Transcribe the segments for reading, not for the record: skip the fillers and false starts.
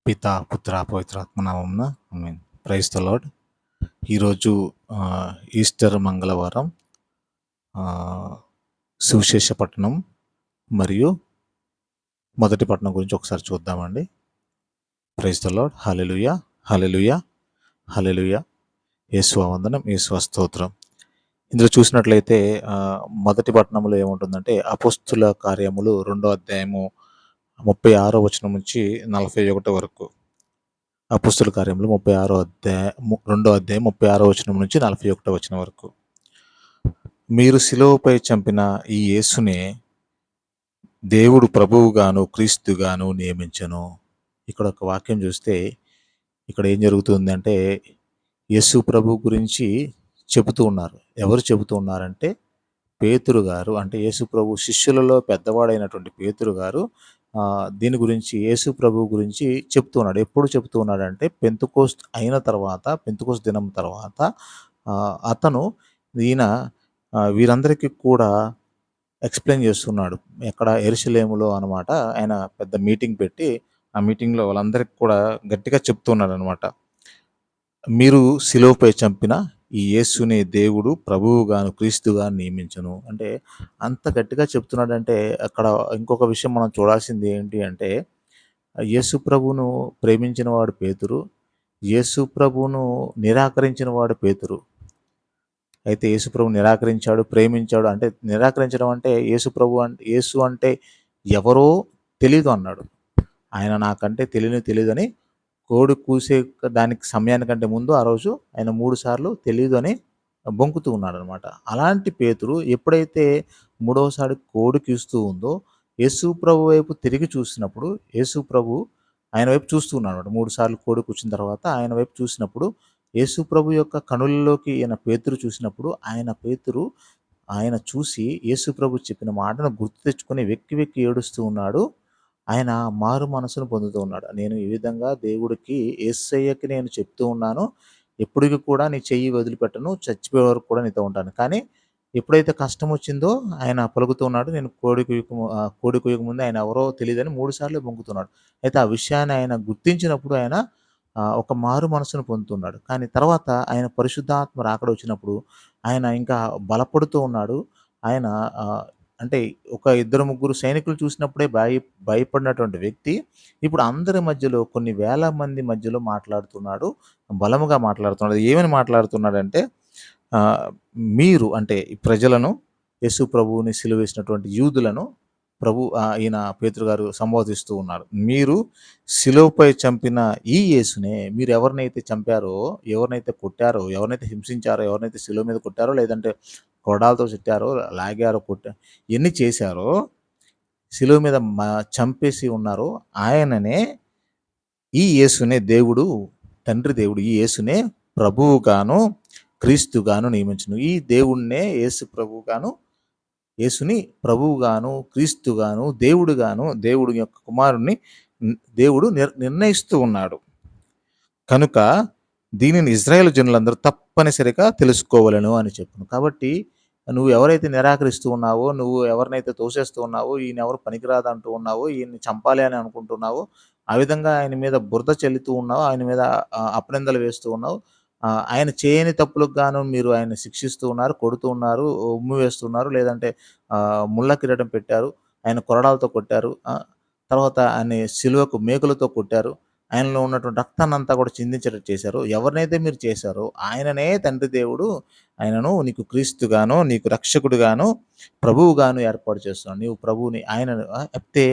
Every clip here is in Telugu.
పిత, పుత్ర, పవిత్రాత్మ నామమున ఆమేన్. Praise the Lord. ఈరోజు ఈస్టర్ మంగళవారం. సువిశేష పట్టణం మరియు మొదటి పట్టణం గురించి ఒకసారి చూద్దామండి. Praise the Lord. Hallelujah, hallelujah, hallelujah. యేసువా వందనం, యేసువా స్తోత్రం. ఇందులో చూసినట్లయితే మొదటి పట్టణంలో ఏముంటుందంటే అపోస్తుల కార్యములు 2వ అధ్యాయము 36వ వచనం నుంచి 41 వరకు. అపోస్తుల కార్యములు 2వ అధ్యాయం 36వ వచనం నుంచి 41వ వచనం వరకు. మీరు శిలువపై చంపిన ఈ యేసునే దేవుడు ప్రభువుగాను క్రీస్తుగాను నియమించెను. ఇక్కడ ఒక వాక్యం చూస్తే ఇక్కడ ఏం జరుగుతుందంటే యేసు ప్రభు గురించి చెబుతూ ఉన్నారు. ఎవరు చెబుతూ ఉన్నారంటే పేతురు గారు, అంటే యేసు ప్రభు శిష్యులలో పెద్దవాడైనటువంటి పేతురు గారు దీని గురించి, యేసు ప్రభు గురించి చెప్తూ ఉన్నాడు. ఎప్పుడు చెప్తూ ఉన్నాడంటే పెంతెకోస్తు అయిన తర్వాత, పెంతెకోస్తు దినం తర్వాత అతను ఈయన వీరందరికీ కూడా ఎక్స్ప్లెయిన్ చేస్తున్నాడు. ఎక్కడ? యెరూషలేములో అనమాట. ఆయన పెద్ద మీటింగ్ పెట్టి ఆ మీటింగ్లో వాళ్ళందరికీ కూడా గట్టిగా చెప్తున్నాడు అనమాట. మీరు శిలువపై చంపిన ఈ యేసునే దేవుడు ప్రభువుగాను క్రీస్తుగాను నియమించను. అంటే అంత గట్టిగా చెప్తున్నాడంటే అక్కడ ఇంకొక విషయం మనం చూడాల్సింది ఏంటి అంటే యేసు ప్రభువును ప్రేమించిన వాడు పేతురు, యేసు ప్రభువును నిరాకరించిన వాడు పేతురు. అయితే యేసు ప్రభు నిరాకరించాడు, ప్రేమించాడు. అంటే నిరాకరించడం అంటే యేసు అంటే ఎవరో తెలీదు అన్నాడు. ఆయన నాకంటే తెలియదని కోడి కూసే దానికి సమయానికంటే ముందు ఆ రోజు ఆయన 3 సార్లు తెలీదు అని బొంకుతూ ఉన్నాడు అనమాట. అలాంటి పేతురు ఎప్పుడైతే 3వసారి కోడి కూస్తూ ఉందో యేసు ప్రభు వైపు తిరిగి చూసినప్పుడు, యేసు ప్రభు ఆయన వైపు చూస్తూ ఉన్నాడు. 3 సార్లు కోడి కూర్చున్న తర్వాత ఆయన వైపు చూసినప్పుడు యేసు ప్రభు యొక్క కనులలోకి ఈయన పేతురు చూసినప్పుడు ఆయన చూసి యేసు ప్రభు చెప్పిన మాటను గుర్తు తెచ్చుకొని వెక్కి వెక్కి ఏడుస్తూ ఉన్నాడు. ఆయన మారు మనసును పొందుతూ ఉన్నాడు. నేను ఈ విధంగా దేవుడికి, యేసయ్యకి నేను చెప్తూ ఉన్నాను, ఎప్పటికి కూడా నీ చెయ్యి వదిలిపెట్టను, చచ్చిపోయే వరకు కూడా నీతో ఉంటాను. కానీ ఎప్పుడైతే కష్టం వచ్చిందో ఆయన పలుకుతూ ఉన్నాడు. నేను కోడి కుయ్యక ముందు ఆయన ఎవరో తెలియదని 3 సార్లు బొంకుతున్నాడు. అయితే ఆ విషయాన్ని ఆయన గుర్తించినప్పుడు ఆయన ఒక మారు మనసును పొందుతున్నాడు. కానీ తర్వాత ఆయన పరిశుద్ధాత్మ రాకడ వచ్చినప్పుడు ఆయన ఇంకా బలపడుతూ ఉన్నాడు. ఆయన అంటే ఒక 2-3 సైనికులు చూసినప్పుడే భయపడినటువంటి వ్యక్తి ఇప్పుడు అందరి మధ్యలో, కొన్ని వేల మంది మధ్యలో మాట్లాడుతున్నాడు. బలముగా మాట్లాడుతున్నాడు. ఏమని మాట్లాడుతున్నాడంటే మీరు, అంటే ఈ ప్రజలను, యేసు ప్రభువుని సిలువ వేసినటువంటి యూదులను ఈయన పేతురు గారు సంబోధిస్తూ ఉన్నారు. మీరు శిలువపై చంపిన ఈ యేసునే, మీరు ఎవరినైతే చంపారో, ఎవరినైతే కొట్టారో, ఎవరినైతే హింసించారో, ఎవరినైతే శిలువ మీద కొట్టారో, లేదంటే కొడాలతో చుట్టారో, లాగారో, ఎన్ని చేశారో, శిలువ మీద చంపేసి ఉన్నారో ఆయననే, ఈ యేసునే దేవుడు, తండ్రి దేవుడు ఈ యేసునే ప్రభువుగాను క్రీస్తుగాను నియమించును. ఈ దేవుణ్ణే యేసు ప్రభువుగాను, యేసుని ప్రభువుగాను, క్రీస్తుగాను, దేవుడుగాను, దేవుడి యొక్క కుమారుణ్ణి దేవుడు నిర్ణయిస్తూ ఉన్నాడు. కనుక దీనిని ఇజ్రాయేల్ జనులందరూ తప్పనిసరిగా తెలుసుకోవాలను అని చెప్పాను. కాబట్టి నువ్వు ఎవరైతే నిరాకరిస్తూ ఉన్నావో, నువ్వు ఎవరినైతే తోసేస్తూ ఉన్నావో, ఈయన ఎవరు పనికిరాదు అంటూ ఉన్నావో, ఈయన్ని చంపాలి అని అనుకుంటున్నావో, ఆ విధంగా ఆయన మీద బురద చెల్లుతూ ఉన్నావు, ఆయన మీద అపనిందలు వేస్తూ ఉన్నావు, ఆయన చేయని తప్పులకు గాను మీరు ఆయన శిక్షిస్తూ ఉన్నారు, కొడుతూ ఉన్నారు, ఉమ్మి వేస్తున్నారు, లేదంటే ముళ్ళ కిరీటం పెట్టారు, ఆయన కొరడాలతో కొట్టారు, తర్వాత ఆయన సిలువకు మేకులతో కొట్టారు, ఆయనలో ఉన్నటువంటి రక్తాన్ని అంతా కూడా చిందించేటట్టు చేశారు. ఎవరినైతే మీరు చేశారో ఆయననే తండ్రి దేవుడు ఆయనను నీకు క్రీస్తుగాను, నీకు రక్షకుడుగాను, ప్రభువుగాను ఏర్పాటు చేస్తున్నాడు. నీవు ప్రభువుని ఆయన చెప్తే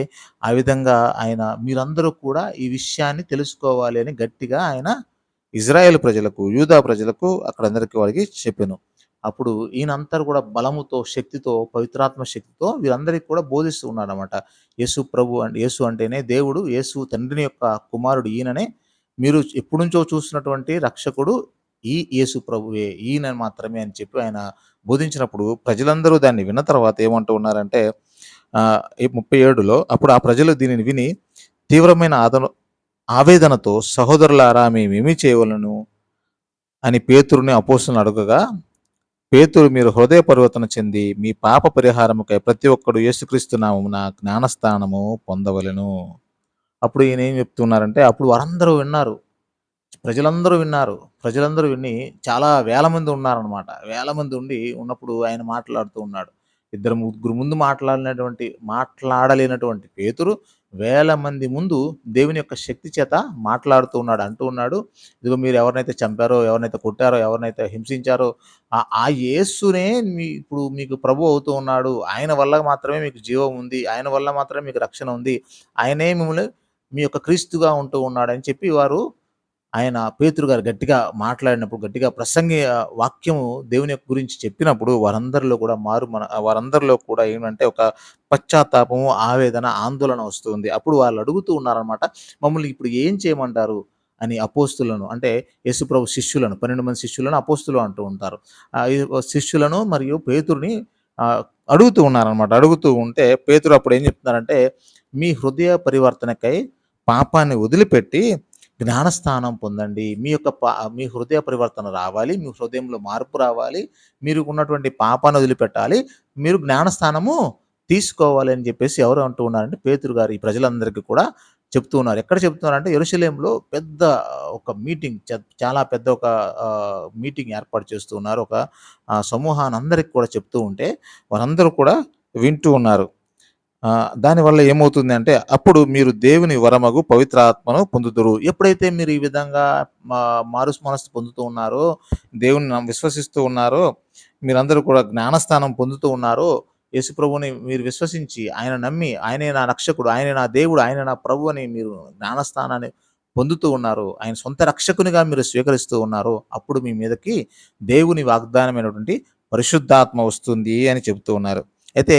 ఆ విధంగా ఆయన, మీరందరూ కూడా ఈ విషయాన్ని తెలుసుకోవాలి అని గట్టిగా ఆయన ఇజ్రాయేల్ ప్రజలకు, యూదా ప్రజలకు, అక్కడ అందరికీ వారికి చెప్పాను. అప్పుడు ఈయనంతా కూడా బలముతో, శక్తితో, పవిత్రాత్మ శక్తితో వీరందరికీ కూడా బోధిస్తూ ఉన్నాడు అనమాట. యేసు ప్రభు అంటే, యేసు అంటేనే దేవుడు, యేసు తండ్రిని యొక్క కుమారుడు ఈయననే, మీరు ఎప్పటి నుంచో చూస్తున్నటువంటి రక్షకుడు ఈ యేసు ప్రభువే, ఈయన మాత్రమే అని చెప్పి ఆయన బోధించినప్పుడు ప్రజలందరూ దాన్ని విన్న తర్వాత ఏమంటూ ఉన్నారంటే 37లో, అప్పుడు ఆ ప్రజలు దీనిని విని తీవ్రమైన ఆవేదనతో, సహోదరులారా మేమేమి చేయవలను అని పేతురుని అపోస్తలుని అడగగా, పేతురు, మీరు హృదయ పరివర్తన చెంది మీ పాప పరిహారముకై ప్రతి ఒక్కడు యేసుక్రీస్తు నామమున జ్ఞానస్నానము పొందవలెను. అప్పుడు ఈయన ఏం చెప్తున్నారంటే, అప్పుడు వారందరూ విన్నారు. ప్రజలందరూ విన్నారు. ప్రజలందరూ విని చాలా వేల మంది ఉన్నారనమాట. వేల మంది ఉన్నప్పుడు ఆయన మాట్లాడుతూ ఉన్నాడు. ఇద్దరు, ముగ్గురు ముందు మాట్లాడలేనటువంటి పేతురు వేల మంది ముందు దేవుని యొక్క శక్తి చేత మాట్లాడుతూ ఉన్నాడు. అంటూ ఉన్నాడు, ఇదిగో మీరు ఎవరినైతే చంపారో, ఎవరినైతే కొట్టారో, ఎవరినైతే హింసించారో ఆ యేసునే ఇప్పుడు మీకు ప్రభువు అవుతూ ఉన్నాడు. ఆయన వల్ల మాత్రమే మీకు జీవం ఉంది. ఆయన వల్ల మాత్రమే మీకు రక్షణ ఉంది. ఆయనే మిమ్మల్ని మీ యొక్క క్రీస్తుగా ఉంటూ ఉన్నాడని చెప్పి ఆయన పేతురు గారు గట్టిగా మాట్లాడినప్పుడు, గట్టిగా వాక్యము దేవుని యొక్క గురించి చెప్పినప్పుడు వారందరిలో కూడా ఏమంటే ఒక పశ్చాత్తాపము, ఆవేదన, ఆందోళన వస్తుంది. అప్పుడు వాళ్ళు అడుగుతూ ఉన్నారనమాట, మమ్మల్ని ఇప్పుడు ఏం చేయమంటారు అని అపోస్తులను, అంటే యేసుప్రభు శిష్యులను, 12 మంది శిష్యులను అపోస్తులు అంటూ ఉంటారు. ఈ శిష్యులను మరియు పేతురుని అడుగుతూ ఉన్నారనమాట. అడుగుతూ ఉంటే పేతురు అప్పుడు ఏం చెప్తున్నారంటే, మీ హృదయ పరివర్తనకై పాపాన్ని వదిలిపెట్టి జ్ఞానస్థానం పొందండి. మీ హృదయ పరివర్తన రావాలి. మీ హృదయంలో మార్పు రావాలి. మీరు ఉన్నటువంటి పాపాన్ని వదిలిపెట్టాలి. మీరు జ్ఞానస్థానము తీసుకోవాలి అని చెప్పేసి ఎవరు అంటూ ఉన్నారంటే పేతురు గారు ఈ ప్రజలందరికీ కూడా చెప్తూ ఉన్నారు. ఎక్కడ చెప్తున్నారంటే యెరూషలేములో పెద్ద ఒక మీటింగ్, చాలా పెద్ద ఒక మీటింగ్ ఏర్పాటు చేస్తూ ఉన్నారు. ఒక సమూహానందరికి కూడా చెప్తూ ఉంటే వారందరూ కూడా వింటూ ఉన్నారు. దానివల్ల ఏమవుతుంది అంటే, అప్పుడు మీరు దేవుని వరమగు పవిత్రాత్మను పొందుదురు. ఎప్పుడైతే మీరు ఈ విధంగా మారుసు మనస్సు పొందుతూ ఉన్నారో, దేవుని విశ్వసిస్తూ ఉన్నారో, మీరందరూ కూడా జ్ఞానస్థానం పొందుతూ ఉన్నారో, యేసుప్రభుని మీరు విశ్వసించి, ఆయన నమ్మి, ఆయనే నా రక్షకుడు, ఆయనే నా దేవుడు, ఆయన నా ప్రభు అని మీరు జ్ఞానస్థానాన్ని పొందుతూ ఉన్నారు, ఆయన సొంత రక్షకునిగా మీరు స్వీకరిస్తూ ఉన్నారో, అప్పుడు మీ మీదకి దేవుని వాగ్దానమైనటువంటి పరిశుద్ధాత్మ వస్తుంది అని చెబుతూ ఉన్నారు. అయితే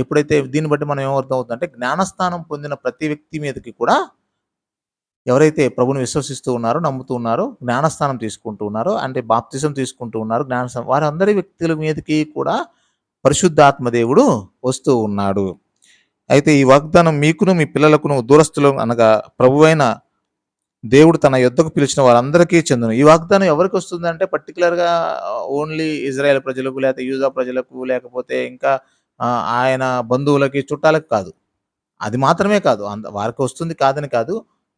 ఎప్పుడైతే దీన్ని బట్టి మనం ఏమర్థం అవుతుందంటే, జ్ఞానస్థానం పొందిన ప్రతి వ్యక్తి మీదకి కూడా ఎవరైతే ప్రభుని విశ్వసిస్తూ ఉన్నారో, నమ్ముతూ ఉన్నారో, జ్ఞానస్థానం తీసుకుంటూ ఉన్నారో, అంటే బాప్తిజం తీసుకుంటూ ఉన్నారు, వారందరి వ్యక్తుల మీదకి కూడా పరిశుద్ధాత్మ దేవుడు వస్తూ ఉన్నాడు. అయితే ఈ వాగ్దానం మీకును మీ పిల్లలకును దూరస్తులు అనగా ప్రభువైన దేవుడు తన యొద్దకు పిలిచిన వారందరికీ చెందును. ఈ వాగ్దానం ఎవరికి వస్తుందంటే పర్టికులర్‌గా ఓన్లీ ఇజ్రాయెల్ ప్రజలకు, లేకపోతే యూదా ప్రజలకు, లేకపోతే ఇంకా ఆయన బంధువులకి, చుట్టాలకు కాదు. అది మాత్రమే కాదు. వారికి వస్తుంది కాదని కాదు.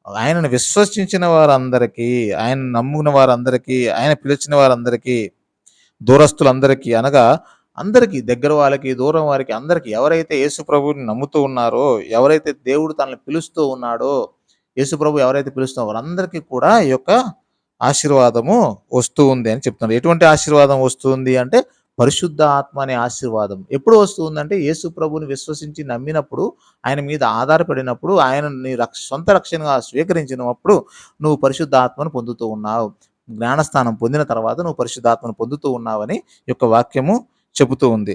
ఆయనను విశ్వసించిన వారందరికీ, ఆయనను నమ్మిన వారందరికీ, ఆయన పిలిచిన వారందరికీ, దూరస్తులందరికీ అనగా అందరికీ, దగ్గర వాళ్ళకి, దూరం వారికి, అందరికీ ఎవరైతే యేసు ప్రభువుని నమ్ముతూ ఉన్నారో, ఎవరైతే దేవుడు తనని పిలుస్తూ ఉన్నాడో, యేసు ప్రభు ఎవరైతే పిలుస్తున్నారో వారందరికీ కూడా ఈ యొక్క ఆశీర్వాదము వస్తూ ఉంది అని చెప్తున్నారు. ఎటువంటి ఆశీర్వాదం వస్తుంది అంటే, పరిశుద్ధ ఆత్మ అనే ఆశీర్వాదం. ఎప్పుడు వస్తుందంటే, యేసు ప్రభువుని విశ్వసించి నమ్మినప్పుడు, ఆయన మీద ఆధారపడినప్పుడు, ఆయన నీ సొంత రక్షణగా స్వీకరించినప్పుడు నువ్వు పరిశుద్ధ ఆత్మను పొందుతూ ఉన్నావు. జ్ఞానస్థానం పొందిన తర్వాత నువ్వు పరిశుద్ధాత్మను పొందుతూ ఉన్నావని ఈ యొక్క వాక్యము చెబుతూ ఉంది.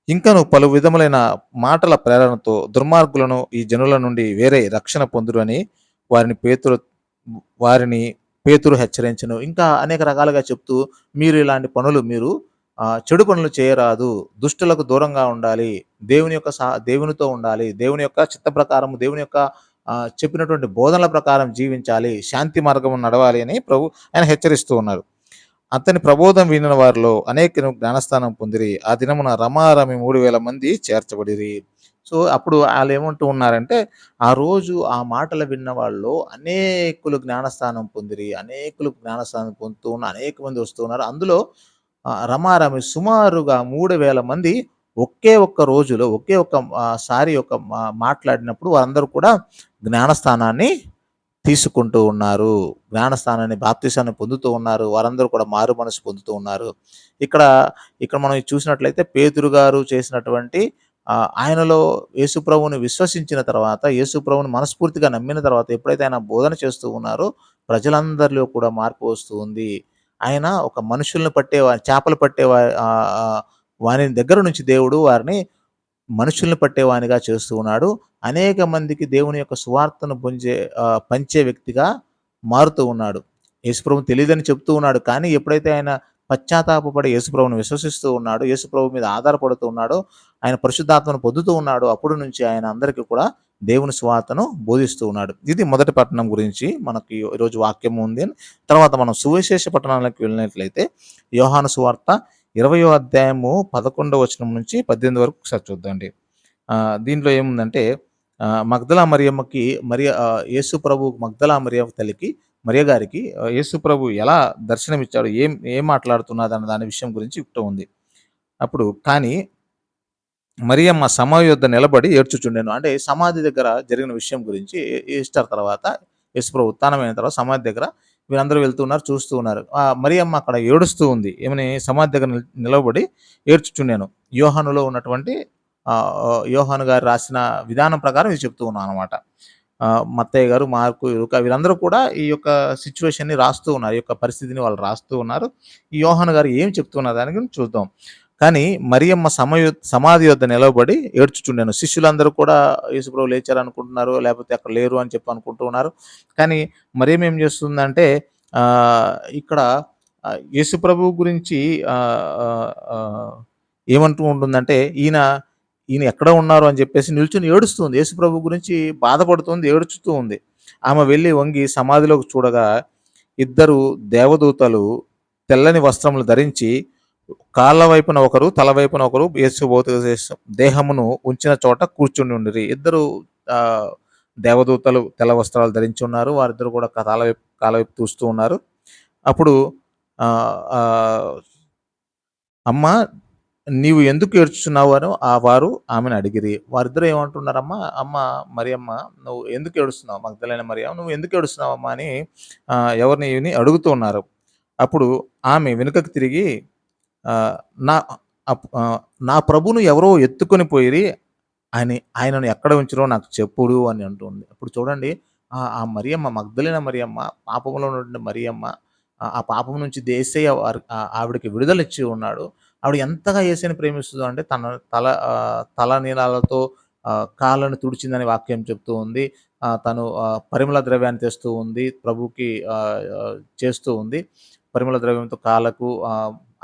ఇంకను పలు విధములైన మాటల ప్రేరణతో దుర్మార్గులను ఈ జనుల నుండి వేరే రక్షణ పొందురు అని వారిని పేతురు హెచ్చరించను. ఇంకా అనేక రకాలుగా చెప్తూ, మీరు ఇలాంటి పనులు చెడు పనులు చేయరాదు, దుష్టులకు దూరంగా ఉండాలి, దేవునితో ఉండాలి, దేవుని యొక్క చిత్త ప్రకారం, దేవుని యొక్క చెప్పినటువంటి బోధనల ప్రకారం జీవించాలి, శాంతి మార్గం నడవాలి అని ఆయన హెచ్చరిస్తూ ఉన్నారు. అతని ప్రబోధం వినిన వారిలో అనేకులు జ్ఞానస్థానం పొందిరి. ఆ దినమున రమారమి 3000 మంది చేర్చబడిరి. సో అప్పుడు వాళ్ళు ఏమంటూ ఉన్నారంటే, ఆ రోజు ఆ మాటలు విన్న వాళ్ళు అనేకులు జ్ఞానస్థానం పొందిరి. అనేకులు జ్ఞానస్థానం పొందుతూ అనేక మంది వస్తూ ఉన్నారు. అందులో రమారమి సుమారుగా 3000 మంది ఒకే ఒక్క రోజులో, ఒకే ఒక్క సారి మాట్లాడినప్పుడు వారందరూ కూడా జ్ఞానస్థానాన్ని తీసుకుంటూ ఉన్నారు. జ్ఞానస్థానాన్ని, బాప్తిసాన్ని పొందుతూ ఉన్నారు. వారందరూ కూడా మారు మనసు పొందుతూ ఉన్నారు. ఇక్కడ మనం చూసినట్లయితే పేతురు గారు చేసినటువంటి ఆయనలో యేసుప్రభువుని విశ్వసించిన తర్వాత, యేసుప్రభువుని మనస్ఫూర్తిగా నమ్మిన తర్వాత ఎప్పుడైతే ఆయన బోధన చేస్తూ ఉన్నారో, ప్రజలందరిలో కూడా మార్పు వస్తూ ఉంది. ఆయన ఒక మనుషుల్ని చేపలు వాని దగ్గర నుంచి దేవుడు వారిని మనుషుల్ని పట్టేవానిగా చేస్తూ ఉన్నాడు. అనేక మందికి దేవుని యొక్క సువార్తను పంచే వ్యక్తిగా మారుతూ ఉన్నాడు. యేసుప్రభుని తెలియదని చెప్తూ ఉన్నాడు. కానీ ఎప్పుడైతే ఆయన పశ్చాత్తాపపడి యేసుప్రభుని విశ్వసిస్తూ ఉన్నాడు, యేసుప్రభు మీద ఆధారపడుతూ ఉన్నాడో, ఆయన పరిశుద్ధాత్మను పొందుతూ ఉన్నాడు, అప్పుడు నుంచి ఆయన అందరికీ కూడా దేవుని సువార్తను బోధిస్తూ ఉన్నాడు. ఇది మొదటి పట్టణం గురించి మనకి ఈరోజు వాక్యం ఉంది. తర్వాత మనం సువిశేష పట్టణాలకు వెళ్ళినట్లయితే యోహాను సువార్త 20వ అధ్యాయము 11వ వచనం నుంచి 18 వరకు ఒకసారి చూద్దామండి. దీంట్లో ఏముందంటే, మగ్దలా మరియమ్మకి యేసు ప్రభు మగ్దలా మరియ తల్లికి మరియ గారికి యేసు ప్రభు ఎలా దర్శనమిచ్చాడు, ఏం ఏం మాట్లాడుతున్నాదన్న దాని విషయం గురించి యుక్తం ఉంది. అప్పుడు కానీ మరియమ్మ సమాధి యొద్ద నిలబడి ఏడ్చుచుండెను. అంటే సమాధి దగ్గర జరిగిన విషయం గురించి ఈస్టర్ తర్వాత యేసుప్రభు ఉత్థానమైన తర్వాత సమాధి దగ్గర వీళ్ళందరూ వెళ్తున్నారు, చూస్తూ ఉన్నారు. మరియమ్మ అక్కడ ఏడుస్తూ ఉంది. ఏమని? సమాధి దగ్గర నిలబడి ఏడ్చుచుండెను. యోహానులో ఉన్నటువంటి యోహాను గారు రాసిన విధానం ప్రకారం ఇది చెప్తూ ఉన్నాననమాట. మత్తయ్య గారు, మార్కు, లూకా వీళ్ళందరూ కూడా ఈ యొక్క సిట్యుయేషన్‌ని రాస్తూ ఉన్నారు. ఈ యొక్క పరిస్థితిని వాళ్ళు రాస్తూ ఉన్నారు. ఈ యోహాను గారు ఏం చెప్తున్న దాని గురించి చూద్దాం. కానీ మరియమ్మ సమాధి యొద్ద నిలవబడి ఏడ్చుచుండెను. శిష్యులందరూ కూడా యేసుప్రభు లేచారనుకుంటున్నారు, లేకపోతే అక్కడ లేరు అని చెప్పి అనుకుంటూ ఉన్నారు. కానీ మరియమ్మ ఏం చేస్తుందంటే ఇక్కడ యేసుప్రభు గురించి ఏమంటూ ఉంటుందంటే, ఈయన ఎక్కడ ఉన్నారు అని చెప్పేసి నిల్చొని ఏడుస్తుంది. యేసుప్రభు గురించి బాధపడుతుంది, ఏడుచుతూ ఉంది. ఆమె వెళ్ళి వంగి సమాధిలోకి చూడగా ఇద్దరు దేవదూతలు తెల్లని వస్త్రములు ధరించి కాళ్ళ వైపున ఒకరు, తల వైపున ఒకరు యేసు భౌతిక దేహమును ఉంచిన చోట కూర్చుని ఉండిరి. ఇద్దరు దేవదూతలు తెల్ల వస్త్రాలు ధరించి ఉన్నారు. వారిద్దరు కూడా కాళ్ళ వైపు చూస్తూ ఉన్నారు. అప్పుడు అమ్మ నీవు ఎందుకు ఏడ్చుచున్నావు అని వారు ఆమెను అడిగిరి. వారిద్దరూ ఏమంటున్నారమ్మా, అమ్మ మరియమ్మ నువ్వు ఎందుకు ఏడుస్తున్నావు? మగ్దలేన మరియమ్మ నువ్వు ఎందుకు ఏడుస్తున్నావమ్మా అని ఎవరిని అడుగుతూ ఉన్నారు. అప్పుడు ఆమె వెనుకకు తిరిగి నా నా ప్రభువును ఎవరో ఎత్తుకొని పోయిరి, ఆయనను ఎక్కడ ఉంచిరో నాకు చెప్పుడు అని అంటుంది. అప్పుడు చూడండి, ఆ మరియమ్మ, మగ్దలేన మరియమ్మ, పాపంలో ఉన్నటువంటి మరియమ్మ, ఆ పాపం నుంచి యేసయ్య ఆవిడకి విడుదలిచ్చి ఉన్నాడు. ఆవిడ ఎంతగా యేసయ్యని ప్రేమిస్తుందో అంటే తన తలనీలాలతో కాళ్ళను తుడిచిందని వాక్యం చెప్తూ ఉంది. తను పరిమళ ద్రవ్యాన్ని తెస్తూ ఉంది. ప్రభువుకి చేస్తూ ఉంది. పరిమళ ద్రవ్యంతో కాళ్ళకు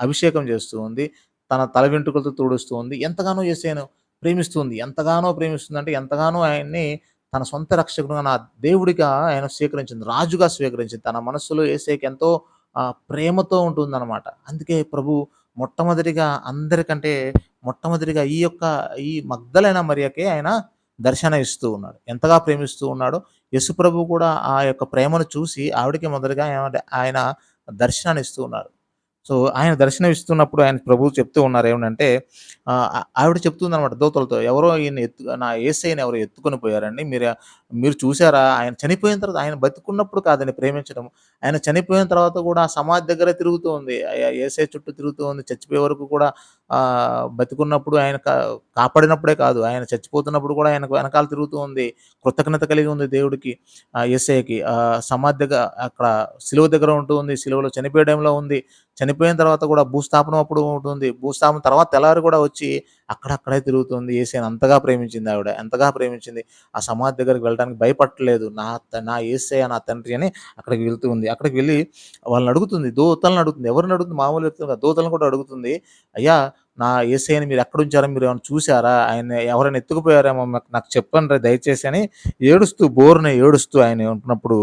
అభిషేకం చేస్తూ ఉంది. తన తల వెంట్రుకలతో తుడుస్తూ ఉంది. ఎంతగానో యేసయ్యను ప్రేమిస్తుంది. ఎంతగానో ప్రేమిస్తుందంటే ఎంతగానో ఆయన్ని తన సొంత రక్షకుడుగా, నా దేవుడిగా ఆయన స్వీకరించింది. రాజుగా స్వీకరించింది. తన మనస్సులో యేసయ్యకి ఎంతో ప్రేమతో ఉంటుందన్నమాట. అందుకే ప్రభు మొట్టమొదటిగా ఈ మగ్దలైన మరియకే ఆయన దర్శనం ఇస్తూ ఉన్నాడు. ఎంతగా ప్రేమిస్తూ ఉన్నాడో యేసుప్రభు కూడా ఆ యొక్క ప్రేమను చూసి ఆవిడకి మొదలుగా ఆయన దర్శనాన్ని ఇస్తూ ఉన్నాడు. సో, ఆయన దర్శనం ఇస్తున్నప్పుడు ఆయన ప్రభువు చెప్తూ ఉన్నారు ఏమనంటే, ఆవిడ చెప్తుందనమాట దూతలతో, ఎవరో నా యేసయ్యని ఎవరో ఎత్తుకొని పోయారండి. మీరు చూసారా? ఆయన చనిపోయిన తర్వాత, ఆయన బతికున్నప్పుడు కాదండి ప్రేమించడం. ఆయన చనిపోయిన తర్వాత కూడా ఆ సమాధి దగ్గరే తిరుగుతూ ఉంది. యేసయ్య చుట్టూ తిరుగుతూ ఉంది. చచ్చిపోయే వరకు కూడా బతికున్నప్పుడు ఆయన కాపాడినప్పుడే కాదు, ఆయన చచ్చిపోతున్నప్పుడు కూడా ఆయనకు వెనకాల తిరుగుతూ ఉంది. కృతజ్ఞత కలిగి ఉంది దేవుడికి, యేసయ్యకి. సమాధి దగ్గర అక్కడ సిలువ దగ్గర ఉంటూ ఉంది. సిలువలో చనిపోయే టైంలో ఉంది. చనిపోయిన తర్వాత కూడా భూస్థాపనం అప్పుడు ఉంటుంది. భూస్థాపనం తర్వాత తెల్లారి కూడా వచ్చి అక్కడక్కడే తిరుగుతుంది. యేసయ్యని అంతగా ప్రేమించింది ఆవిడ. ఎంతగా ప్రేమించింది. ఆ సమాధి దగ్గరికి వెళ్ళడానికి భయపడట్లేదు. నా యేసయ్య నా తండ్రి అని అక్కడికి వెళ్తూ ఉంది. అక్కడికి వెళ్ళి వాళ్ళని అడుగుతుంది. దూతలను అడుగుతుంది. ఎవరిని అడుగుతుంది? మామూలు వ్యక్తులు కాదు. దూతలను కూడా అడుగుతుంది. అయ్యా, నా యేసయ్యని మీరు ఎక్కడుంచారో మీరు ఏమైనా చూసారా? ఆయన ఎవరైనా ఎత్తుకుపోయారేమో నాకు చెప్పండి దయచేసి అని బోరున ఏడుస్తూ ఆయన ఉంటున్నప్పుడు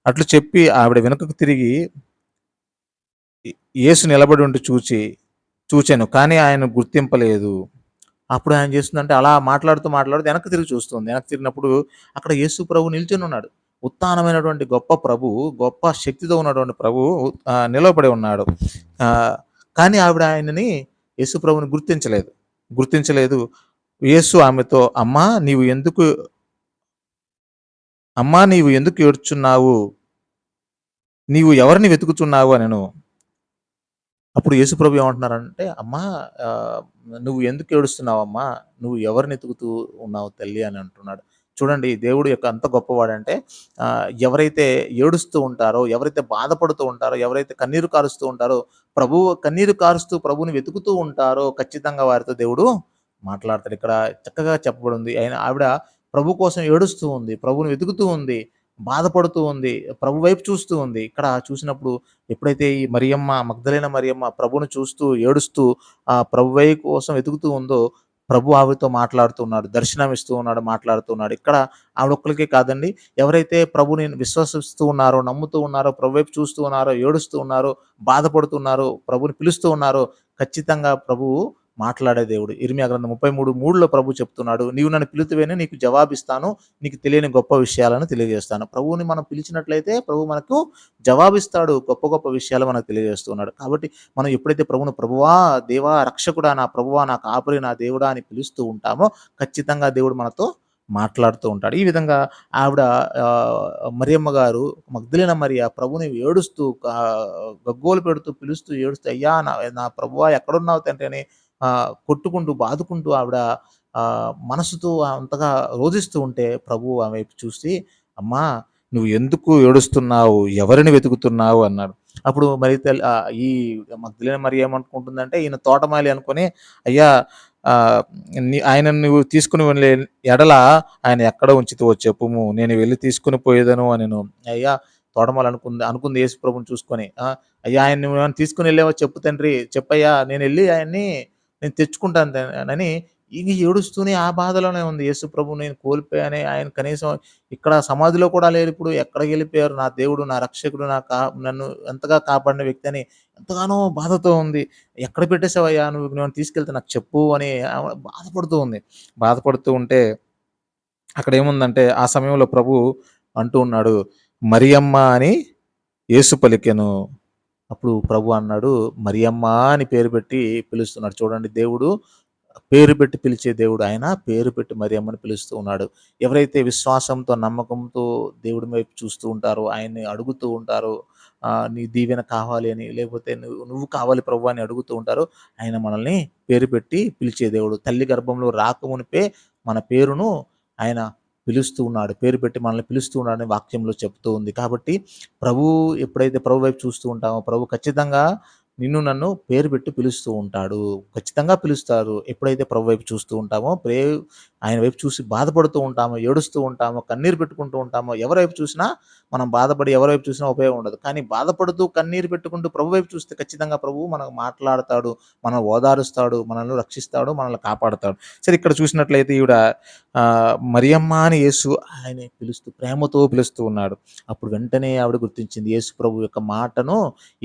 అట్లు చెప్పి ఆవిడ వెనుకకు తిరిగి యేసు నిలబడి ఉండి చూచాను. కానీ ఆయన గుర్తింపలేదు. అప్పుడు ఆయన చేస్తుందంటే అలా మాట్లాడుతూ వెనక్కి తిరిగి చూస్తుంది. వెనక్కి తిరిగినప్పుడు అక్కడ యేసు ప్రభు నిల్చొని ఉన్నాడు. ఉత్థానమైనటువంటి గొప్ప ప్రభువు, గొప్ప శక్తితో ఉన్నటువంటి ప్రభువు నిలబడి ఉన్నాడు. కానీ ఆవిడ ఆయనని, యేసు ప్రభువుని గుర్తించలేదు. యేసు ఆమెతో, అమ్మా నీవు ఎందుకు ఏడ్చున్నావు? నీవు ఎవరిని వెతుకుతున్నావు అనెను. అప్పుడు యేసుప్రభు ఏమంటున్నారంటే, అమ్మా నువ్వు ఎందుకు ఏడుస్తున్నావమ్మా? నువ్వు ఎవరిని ఎతుకుతూ ఉన్నావు తల్లి అని అంటున్నాడు. చూడండి, దేవుడు యొక్క అంత గొప్పవాడంటే ఎవరైతే ఏడుస్తూ ఉంటారో, ఎవరైతే బాధపడుతూ ఉంటారో, ఎవరైతే కన్నీరు కారుస్తూ ఉంటారో, కన్నీరు కారుస్తూ ప్రభువుని వెతుకుతూ ఉంటారో ఖచ్చితంగా వారితో దేవుడు మాట్లాడతాడు. ఇక్కడ చక్కగా చెప్పబడింది. ఆవిడ ప్రభు కోసం ఏడుస్తూ ఉంది. ప్రభువుని వెతుకుతూ ఉంది. బాధపడుతూ ఉంది. ప్రభు వైపు చూస్తూ ఉంది. ఇక్కడ చూసినప్పుడు ఎప్పుడైతే ఈ మగ్దలేన మరియమ్మ ప్రభువును చూస్తూ, ఏడుస్తూ ప్రభు వైపు కోసం వెతుకుతూ ఉందో, ప్రభు ఆవిడతో మాట్లాడుతున్నాడు. దర్శనం ఉన్నాడు, మాట్లాడుతున్నాడు. ఇక్కడ ఆవిడ ఒక్కరికే కాదండి, ఎవరైతే ప్రభుని విశ్వసిస్తూ ఉన్నారో, నమ్ముతూ ఉన్నారో, ప్రభు వైపు చూస్తూ ఉన్నారో, ఏడుస్తూ ఉన్నారో, బాధపడుతున్నారో, ప్రభుని పిలుస్తూ ఉన్నారో ఖచ్చితంగా ప్రభువు మాట్లాడే దేవుడు. ఇర్మియా గ్రంథం 33:3లో ప్రభు చెప్తున్నాడు, "నీవు నన్ను పిలితివేని నీకు జవాబిస్తాను. నీకు తెలియని గొప్ప విషయాలను తెలియజేస్తాను." ప్రభువుని మనం పిలిచినట్లయితే ప్రభు మనకు జవాబిస్తాడు. గొప్ప గొప్ప విషయాలు మనకు తెలియజేస్తున్నాడు. కాబట్టి మనం ఎప్పుడైతే ప్రభువును ప్రభువా, దేవా, రక్షకుడా, నా ప్రభువా, నా కాపరి, నా దేవుడా అని పిలుస్తూ ఉంటామో ఖచ్చితంగా దేవుడు మనతో మాట్లాడుతూ ఉంటాడు. ఈ విధంగా ఆవిడ మరియమ్మ గారు, మగ్దలేన మరియ ప్రభువుని ఏడుస్తూ గగ్గోలు పెడుతూ, పిలుస్తూ, ఏడుస్తూ, "అయ్యా నా నా ప్రభువా ఎక్కడున్నావు తండ్రి" అని కొట్టుకుంటూ, బాదుకుంటూ ఆవిడ మనసుతో అంతగా రోదిస్తూ ఉంటే ప్రభువు ఆమె వైపు చూసి, "అమ్మా, నువ్వు ఎందుకు ఏడుస్తున్నావు? ఎవరిని వెతుకుతున్నావు?" అన్నాడు. అప్పుడు మరి ఈ మగ్దలేన మరియ ఏమనుకుంటుందంటే ఈయన తోటమాలి అనుకోని, "అయ్యా, ఆయనను నువ్వు తీసుకొని వెళ్ళే ఎడల ఆయన ఎక్కడ ఉంచితివో చెప్పుము. నేను వెళ్లి తీసుకొని పోయేదను" అనెను. అయ్యా, తోటమాలి అనుకుంది యేసు ప్రభువుని చూసుకొని. "అయ్యా, ఆయన్ని నువ్వేమైనా తీసుకొని వెళ్ళావో చెప్పు తండ్రి. చెప్పయ్యా, నేనెళ్ళి ఆయన్ని నేను తెచ్చుకుంటాను అని ఇది ఏడుస్తూనే ఆ బాధలోనే ఉంది. యేసు ప్రభువు నేను కోల్పోయానే, ఆయన కనీసం ఇక్కడ సమాధిలో కూడా లేరిప్పుడు. ఎక్కడికెళ్ళిపోయారు నా దేవుడు, నా రక్షకుడు, నన్ను ఎంతగా కాపాడిన వ్యక్తి అని ఎంతగానో బాధతో ఉంది. "ఎక్కడ పెట్టేసావయ్యా? నువ్వేమైనా తీసుకెళ్తే నాకు చెప్పు" అని ఆమె బాధపడుతూ ఉంది. బాధపడుతూ ఉంటే అక్కడేముందంటే ఆ సమయంలో ప్రభువు అంటూ ఉన్నాడు, "మరియమ్మ" అని యేసు పలికెను. అప్పుడు ప్రభు అన్నాడు, "మరియమ్మ" అని పేరు పెట్టి పిలుస్తున్నాడు. చూడండి, దేవుడు పేరు పెట్టి పిలిచే దేవుడు ఆయన. పేరు పెట్టి మరియమ్మని పిలుస్తూ ఉన్నాడు. ఎవరైతే విశ్వాసంతో, నమ్మకంతో దేవుడి వైపు చూస్తూ ఉంటారో, ఆయన్ని అడుగుతూ ఉంటారో, నీ దీవెన కావాలి అని, లేకపోతే నువ్వు కావాలి ప్రభు అని అడుగుతూ ఉంటారో, ఆయన మనల్ని పేరు పెట్టి పిలిచే దేవుడు. తల్లి గర్భంలో రాకమునిపే మన పేరును ఆయన పిలుస్తూ ఉన్నాడు. పేరు పెట్టి మనల్ని పిలుస్తూ ఉన్నాడని వాక్యంలో చెప్తూ ఉంది. కాబట్టి ప్రభువు ఎప్పుడైతే ప్రభు వైపు చూస్తూ ఉంటామో, ప్రభు ఖచ్చితంగా నిన్ను నన్ను పేరు పెట్టి పిలుస్తూ ఉంటాడు. ఖచ్చితంగా పిలుస్తారు. ఎప్పుడైతే ప్రభు వైపు చూస్తూ ఉంటామో, ఆయన వైపు చూసి బాధపడుతూ ఉంటామో, ఏడుస్తూ ఉంటామో, కన్నీరు పెట్టుకుంటూ ఉంటామో, ఎవరి వైపు చూసినా మనం బాధపడి ఎవరి వైపు చూసినా ఉపయోగం ఉండదు. కానీ బాధపడుతూ కన్నీరు పెట్టుకుంటూ ప్రభు వైపు చూస్తే ఖచ్చితంగా ప్రభువు మనకు మాట్లాడతాడు, మనల్ని ఓదారుస్తాడు, మనల్ని రక్షిస్తాడు, మనల్ని కాపాడతాడు. సరే, ఇక్కడ చూసినట్లయితే ఈవిడ మరియమ్మ అని యేసు ఆయన పిలుస్తూ ప్రేమతో పిలుస్తూ ఉన్నాడు. అప్పుడు వెంటనే ఆవిడ గుర్తించింది యేసు ప్రభు యొక్క మాటను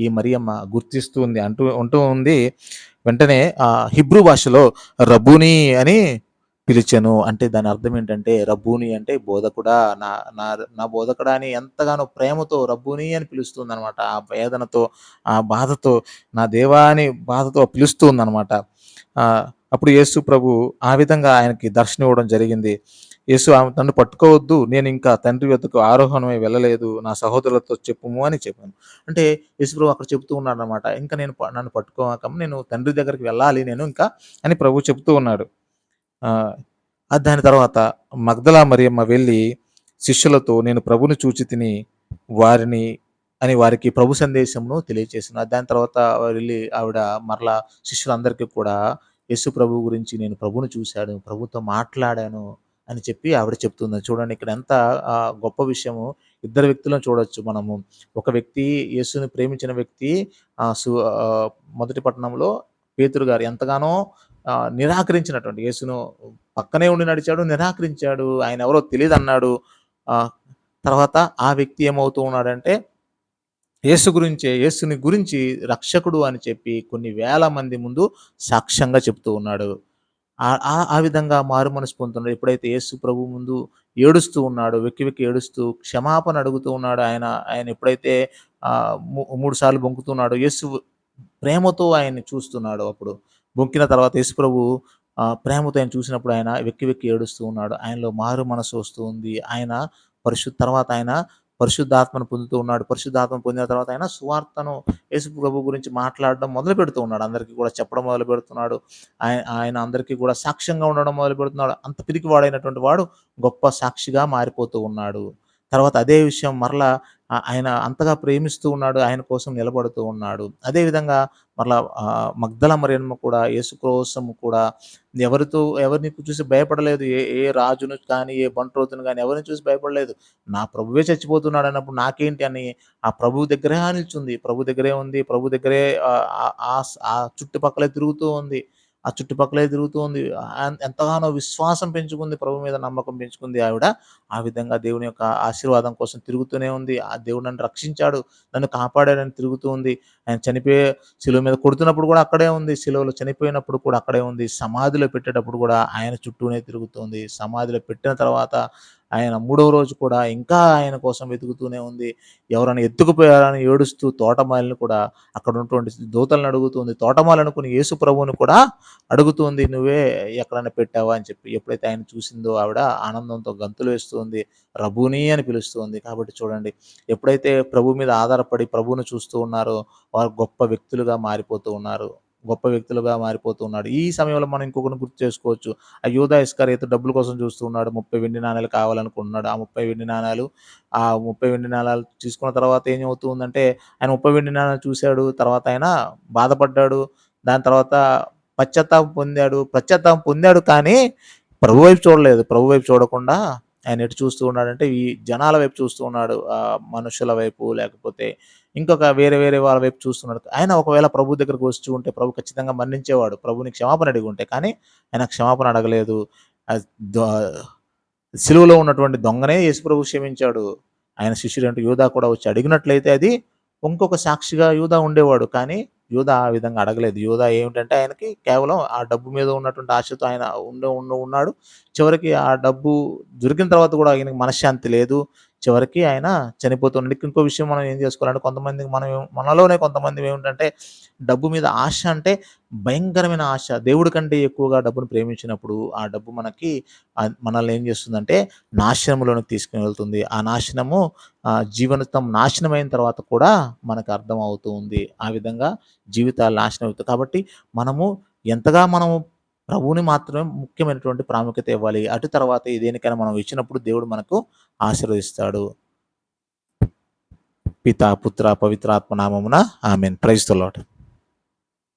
ఈ మరియమ్మ గుర్తిస్తూ ఉంది. అంటూ ఉంది వెంటనే హిబ్రూ భాషలో రబ్బూనీ అని పిలిచెను. అంటే దాని అర్థం ఏంటంటే, రబ్బూనీ అంటే బోధకుడా, నా నా నా బోధకుడా అని ఎంతగానో ప్రేమతో రబ్బూనీ అని పిలుస్తుందనమాట. ఆ వేదనతో, ఆ బాధతో, నా దేవా అని బాధతో పిలుస్తూ ఉందనమాట. అప్పుడు యేసు ప్రభు ఆ విధంగా ఆయనకి దర్శనం ఇవ్వడం జరిగింది. యేసు, ఆమె నన్ను పట్టుకోవద్దు, నేను ఇంకా తండ్రి వద్దకు ఆరోహణమై వెళ్ళలేదు, నా సహోదరులతో చెప్పుము అని చెప్పాను. అంటే యేసు ప్రభు అక్కడ చెప్తూ ఉన్నాడనమాట. ఇంకా నన్ను పట్టుకోక నేను తండ్రి దగ్గరికి వెళ్ళాలి నేను ఇంకా అని ప్రభు చెప్తూ ఉన్నాడు. దాని తర్వాత మగ్దలా మరియమ్మ వెళ్ళి శిష్యులతో, నేను ప్రభుని చూచి తిని వారికి ప్రభు సందేశమును తెలియచేసిన. దాని తర్వాత వెళ్ళి ఆవిడ మరలా శిష్యులందరికీ కూడా యేసు ప్రభు గురించి, నేను ప్రభుని చూశాను, ప్రభుతో మాట్లాడాను అని చెప్పి ఆవిడ చెప్తుంది. చూడండి, ఇక్కడ ఎంత గొప్ప విషయము. ఇద్దరు వ్యక్తులను చూడొచ్చు మనము. ఒక వ్యక్తి, యేసుని ప్రేమించిన వ్యక్తి, మొదటి పట్టణంలో పేతురు గారు ఎంతగానో నిరాకరించినటువంటి యేసును పక్కనే ఉండి నడిచాడు, నిరాకరించాడు, ఆయన ఎవరో తెలీదన్నాడు. తర్వాత ఆ వ్యక్తి ఏమవుతూ ఉన్నాడంటే, యేసుని గురించి రక్షకుడు అని చెప్పి కొన్ని వేల మంది ముందు సాక్ష్యంగా చెప్తూ ఉన్నాడు. ఆ విధంగా మారు మనసు పొందుతున్నాడు. ఎప్పుడైతే యేసు ప్రభు ముందు ఏడుస్తూ ఉన్నాడో, వెక్కి వెక్కి ఏడుస్తూ క్షమాపణ అడుగుతూ ఉన్నాడు. ఆయన ఎప్పుడైతే 3 సార్లు బొంకుతున్నాడో, యేసు ప్రేమతో ఆయన్ని చూస్తున్నాడు. అప్పుడు బొంకిన తర్వాత యేసు ప్రభు ప్రేమతో ఆయన చూసినప్పుడు ఆయన వెక్కి వెక్కి ఏడుస్తూ ఉన్నాడు. ఆయనలో మారు మనసు వస్తూ ఉంది. ఆయన తర్వాత ఆయన పరిశుద్ధాత్మను పొందుతూ ఉన్నాడు. పరిశుద్ధాత్మను పొందిన తర్వాత ఆయన సువార్తను, యేసు ప్రభు గురించి మాట్లాడడం మొదలుపెడుతూ ఉన్నాడు. అందరికీ కూడా చెప్పడం మొదలుపెడుతున్నాడు. ఆయన అందరికీ కూడా సాక్ష్యంగా ఉండడం మొదలుపెడుతున్నాడు. అంత పిరికివాడైనటువంటి వాడు గొప్ప సాక్షిగా మారిపోతూ ఉన్నాడు. తర్వాత అదే విషయం మరలా ఆయన అంతగా ప్రేమిస్తూ ఉన్నాడు. ఆయన కోసం నిలబడుతూ ఉన్నాడు. అదేవిధంగా మరలా మగ్దల మరియమ్మ కూడా యేసు కోసం కూడా ఎవరిని చూసి భయపడలేదు. ఏ ఏ రాజును కానీ, ఏ బంట్రోతును కానీ ఎవరిని చూసి భయపడలేదు. నా ప్రభువే చచ్చిపోతున్నాడు అన్నప్పుడు నాకేంటి అని ఆ ప్రభువు దగ్గరే నిల్చుంది. ప్రభు దగ్గరే ఉంది. ప్రభు దగ్గరే ఆ చుట్టుపక్కలే తిరుగుతూ ఉంది. ఆ చుట్టుపక్కలే తిరుగుతూ ఉంది. ఎంతగానో విశ్వాసం పెంచుకుంది, ప్రభు మీద నమ్మకం పెంచుకుంది ఆవిడ. ఆ విధంగా దేవుని యొక్క ఆశీర్వాదం కోసం తిరుగుతూనే ఉంది. ఆ దేవుడు నన్ను రక్షించాడు, నన్ను కాపాడాడని తిరుగుతూ ఉంది. ఆయన చనిపోయే శిలువ మీద కొడుతున్నప్పుడు కూడా అక్కడే ఉంది. శిలువలో చనిపోయినప్పుడు కూడా అక్కడే ఉంది. సమాధిలో పెట్టేటప్పుడు కూడా ఆయన చుట్టూనే తిరుగుతుంది. సమాధిలో పెట్టిన తర్వాత ఆయన మూడవ రోజు కూడా ఇంకా ఆయన కోసం వెతుకుతూనే ఉంది. ఎవరైనా ఎత్తుకుపోయారని ఏడుస్తూ తోటమాలిని కూడా అక్కడ ఉన్నటువంటి దూతలను అడుగుతుంది. తోటమాలి అనుకుని యేసు ప్రభువుని కూడా అడుగుతుంది, "నువ్వే ఎక్కడైనా పెట్టావా?" అని చెప్పి. ఎప్పుడైతే ఆయన చూసిందో ఆవిడ ఆనందంతో గంతులు వేస్తుంది. రబ్బూనీ అని పిలుస్తుంది. కాబట్టి చూడండి, ఎప్పుడైతే ప్రభు మీద ఆధారపడి ప్రభువును చూస్తూ ఉన్నారో వారు గొప్ప వ్యక్తులుగా మారిపోతూ ఉన్నారు. గొప్ప వ్యక్తులుగా మారిపోతూ ఉన్నాడు. ఈ సమయంలో మనం ఇంకొకరిని గుర్తు చేసుకోవచ్చు. ఆ యూదా ఇస్కరియోతు డబ్బుల కోసం చూస్తూ ఉన్నాడు. 30 వెండి నాణాలు కావాలనుకుంటున్నాడు. ఆ 30 వెండి నాణాలు ఆ 30 వెండి నాణాలు తీసుకున్న తర్వాత ఏమవుతూ ఉందంటే, ఆయన 30 వెండి నాణాలు చూసాడు. తర్వాత ఆయన బాధపడ్డాడు. దాని తర్వాత పశ్చాత్తాపం పొందాడు కానీ ప్రభు వైపు చూడలేదు. ప్రభు వైపు చూడకుండా ఆయన ఎటు చూస్తూ ఉన్నాడంటే, ఈ జనాల వైపు చూస్తూ ఉన్నాడు. మనుషుల వైపు, లేకపోతే ఇంకొక వేరే వేరే వాళ్ళ వైపు చూస్తున్నాడు. ఆయన ఒకవేళ ప్రభు దగ్గరకు వచ్చి ఉంటే ప్రభు ఖచ్చితంగా మన్నించేవాడు. ప్రభుని క్షమాపణ అడిగి ఉంటే. కానీ ఆయన క్షమాపణ అడగలేదు. ఆహ్, ద సిలువలో ఉన్నటువంటి దొంగనే యేసుప్రభు క్షమించాడు. ఆయన శిష్యుడంటూ యూదా కూడా వచ్చి అడిగినట్లయితే అది ఇంకొక సాక్షిగా యూదా ఉండేవాడు. కానీ యూదా ఆ విధంగా అడగలేదు. యూదా ఏమిటంటే ఆయనకి కేవలం ఆ డబ్బు మీద ఉన్నటువంటి ఆశతో ఆయన ఉన్నాడు. చివరికి ఆ డబ్బు దొరికిన తర్వాత కూడా ఆయనకి మనశ్శాంతి లేదు. చివరికి ఆయన చనిపోతున్నాడు. ఇంకో విషయం మనం ఏం చేసుకోవాలంటే, మనలోనే కొంతమంది ఏమిటంటే డబ్బు మీద ఆశ అంటే భయంకరమైన ఆశ. దేవుడి కంటే ఎక్కువగా డబ్బును ప్రేమించినప్పుడు ఆ డబ్బు మనల్ని ఏం చేస్తుందంటే నాశనంలోనికి తీసుకొని వెళ్తుంది. ఆ నాశనము జీవితం నాశనమైన తర్వాత కూడా మనకు అర్థమవుతూ ఉంది. ఆ విధంగా జీవితాలు నాశనం అవుతాయి. కాబట్టి మనము ప్రభువుని మాత్రమే ముఖ్యమైనటువంటి ప్రాముఖ్యత ఇవ్వాలి. అటు తర్వాత దేనికైనా మనం ఇచ్చినప్పుడు దేవుడు మనకు ఆశీర్వదిస్తాడు. పితా, పుత్ర, పవిత్రాత్మ నామమున ఆమేన్. Praise the lord.